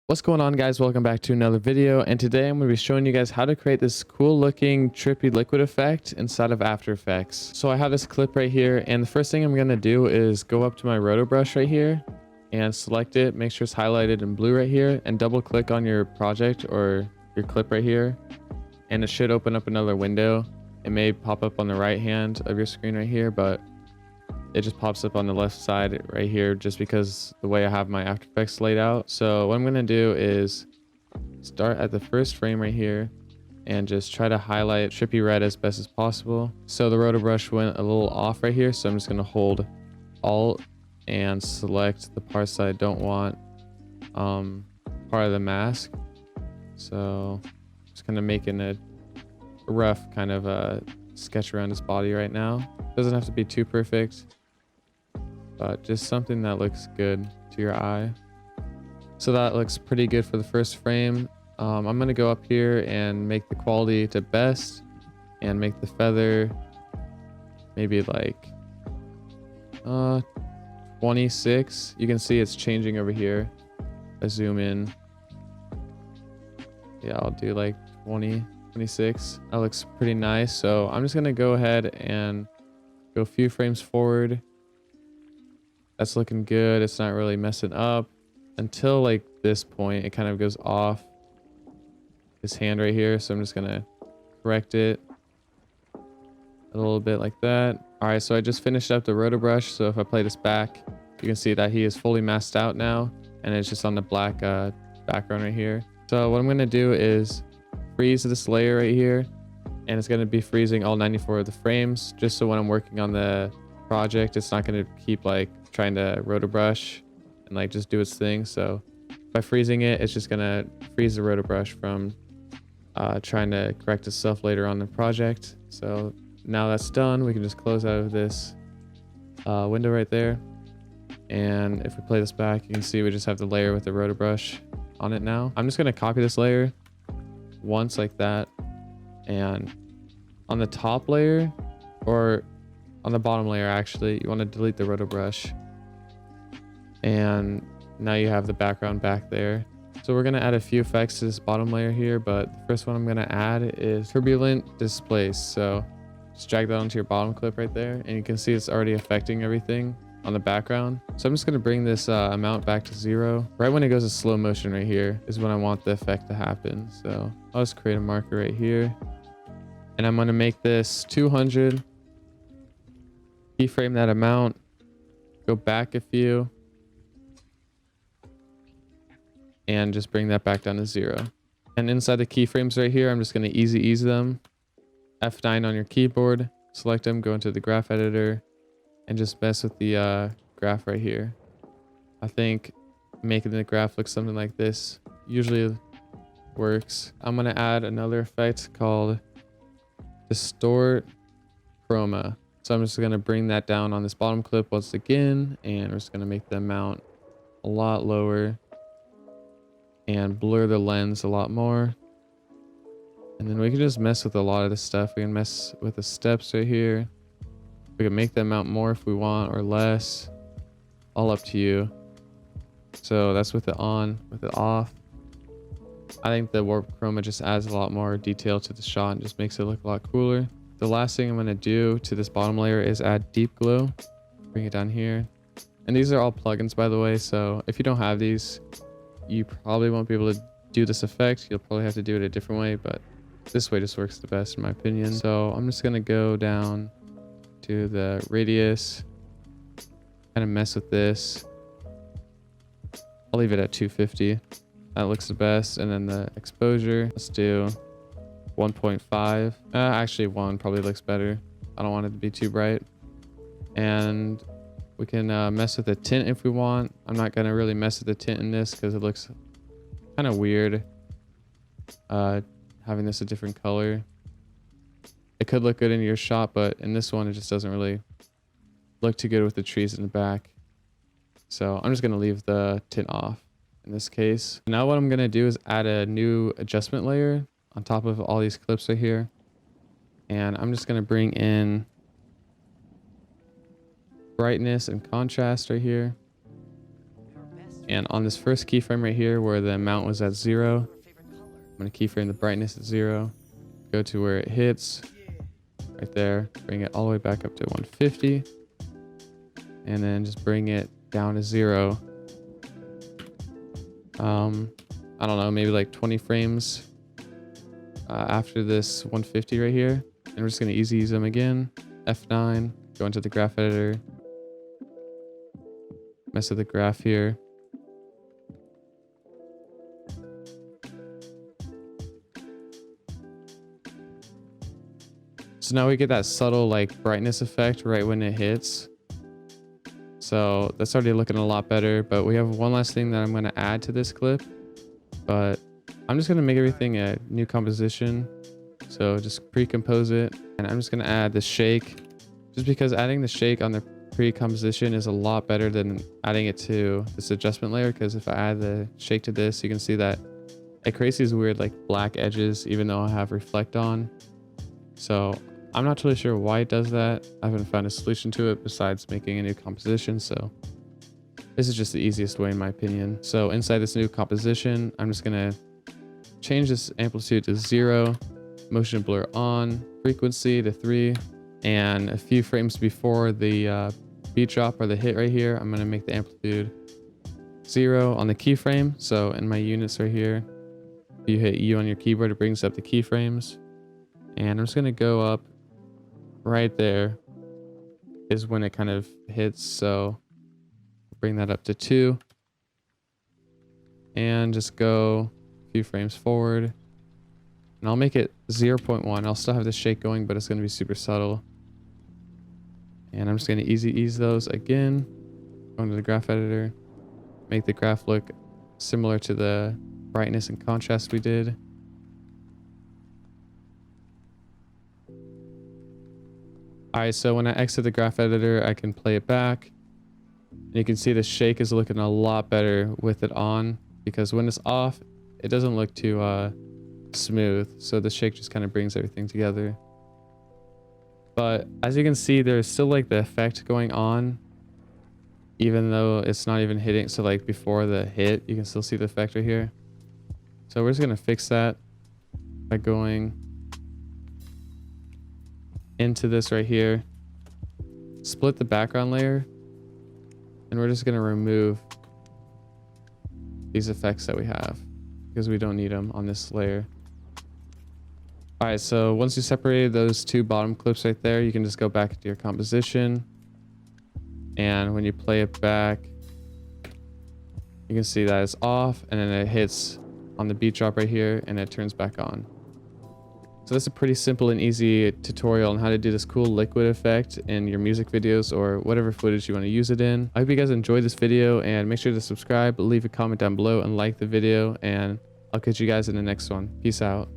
What's going on, guys? Welcome back to another video, and today I'm going to be showing you guys how to create this cool looking trippy liquid effect inside of After Effects. So I have this clip right here, and the first thing I'm going to do is go up to my Roto Brush right here and select it, make sure it's highlighted in blue right here, and double click on your project or your clip right here, and it should open up another window. It may pop up on the right hand of your screen right here, but it just pops up on the left side right here just because the way I have my After Effects laid out. So what I'm going to do is start at the first frame right here and just try to highlight trippy red as best as possible. So the Roto Brush went a little off right here, so I'm just going to hold Alt and select the parts that I don't want part of the mask. So just kind of making a rough kind of a sketch around his body right now. Doesn't have to be too perfect, but just something that looks good to your eye. So that looks pretty good for the first frame. I'm going to go up here and make the quality to best and make the feather maybe like 26. You can see it's changing over here. I zoom in. Yeah, I'll do like 20, 26. That looks pretty nice. So I'm just going to go ahead and go a few frames forward. That's looking good. It's not really messing up until like this point. It kind of goes off his hand right here. So I'm just going to correct it a little bit like that. All right, so I just finished up the Roto Brush. So if I play this back, you can see that he is fully masked out now, and it's just on the black background right here. So what I'm going to do is freeze this layer right here, and it's going to be freezing all 94 of the frames, just so when I'm working on the project, it's not going to keep like trying to Roto Brush and like just do its thing. So by freezing it, it's just going to freeze the Roto Brush from trying to correct itself later on in the project. So now that's done, we can just close out of this window right there. And if we play this back, you can see we just have the layer with the Roto Brush on it now. I'm just going to copy this layer once like that, and on the top layer, or on the bottom layer actually, you want to delete the Roto Brush, and now you have the background back there. So we're going to add a few effects to this bottom layer here, but the first one I'm going to add is Turbulent Displacement. So just drag that onto your bottom clip right there, and you can see it's already affecting everything on the background. So I'm just going to bring this amount back to 0. Right when it goes to slow motion right here is when I want the effect to happen. So I'll just create a marker right here, and I'm going to make this 200. Keyframe that amount, go back a few, and just bring that back down to 0. And inside the keyframes right here, I'm just going to ease them. F9 on your keyboard, select them, go into the graph editor, and just mess with the graph right here. I think making the graph look something like this usually works. I'm going to add another effect called Distort Chroma. So I'm just going to bring that down on this bottom clip once again, and we're just going to make the amount a lot lower and blur the lens a lot more. And then we can just mess with a lot of this stuff. We can mess with the steps right here. We can make the amount more if we want, or less. All up to you. So that's with it on, with it off. I think the warp chroma just adds a lot more detail to the shot and just makes it look a lot cooler. The last thing I'm going to do to this bottom layer is add deep glow. Bring it down here. And these are all plugins, by the way, so if you don't have these, you probably won't be able to do this effect. You'll probably have to do it a different way, but this way just works the best in my opinion. So I'm just going to go down to the radius, kind of mess with this. I'll leave it at 250. That looks the best. And then the exposure, let's do 1.5. Actually 1 probably looks better. I don't want it to be too bright. And we can mess with the tint if we want. I'm not gonna really mess with the tint in this because it looks kind of weird having this a different color. It could look good in your shot, but in this one it just doesn't really look too good with the trees in the back. So I'm just gonna leave the tint off in this case. Now what I'm gonna do is add a new adjustment layer on top of all these clips right here, and I'm just going to bring in brightness and contrast right here. And on this first keyframe right here where the amount was at 0, I'm going to keyframe the brightness at 0, go to where it hits right there, bring it all the way back up to 150, and then just bring it down to 0. I don't know, maybe like 20 frames after this 150 right here. And we're just going to easy ease them again. F9, go into the graph editor, mess with the graph here. So now we get that subtle like brightness effect right when it hits. So that's already looking a lot better, but we have one last thing that I'm going to add to this clip, but I'm just going to make everything a new composition. So just pre-compose it, and I'm just going to add the shake, just because adding the shake on the pre-composition is a lot better than adding it to this adjustment layer. Because if I add the shake to this, you can see that it creates these weird like black edges even though I have reflect on. So I'm not totally sure why it does that. I haven't found a solution to it besides making a new composition. So this is just the easiest way in my opinion. So inside this new composition, I'm just going to change this amplitude to 0, motion blur on, frequency to 3, and a few frames before the beat drop or the hit right here, I'm going to make the amplitude 0 on the keyframe. So in my units right here, if you hit U on your keyboard, it brings up the keyframes. And I'm just going to go up right there is when it kind of hits. So bring that up to 2 and just go a few frames forward. And I'll make it 0.1. I'll still have the shake going, but it's going to be super subtle. And I'm just going to easy ease those again. Go into the graph editor. Make the graph look similar to the brightness and contrast we did. Alright, so when I exit the graph editor, I can play it back. And you can see the shake is looking a lot better with it on, because when it's off, it doesn't look too smooth. So the shake just kind of brings everything together. But as you can see, there's still like the effect going on, even though it's not even hitting. So like before the hit, you can still see the effect right here. So we're just going to fix that by going into this right here, split the background layer, and we're just going to remove these effects that we have because we don't need them on this layer. All right, so once you separated those two bottom clips right there, you can just go back to your composition, and when you play it back, you can see that it's off, and then it hits on the beat drop right here, and it turns back on. So that's a pretty simple and easy tutorial on how to do this cool liquid effect in your music videos or whatever footage you want to use it in. I hope you guys enjoyed this video, and make sure to subscribe, leave a comment down below, and like the video, and I'll catch you guys in the next one. Peace out.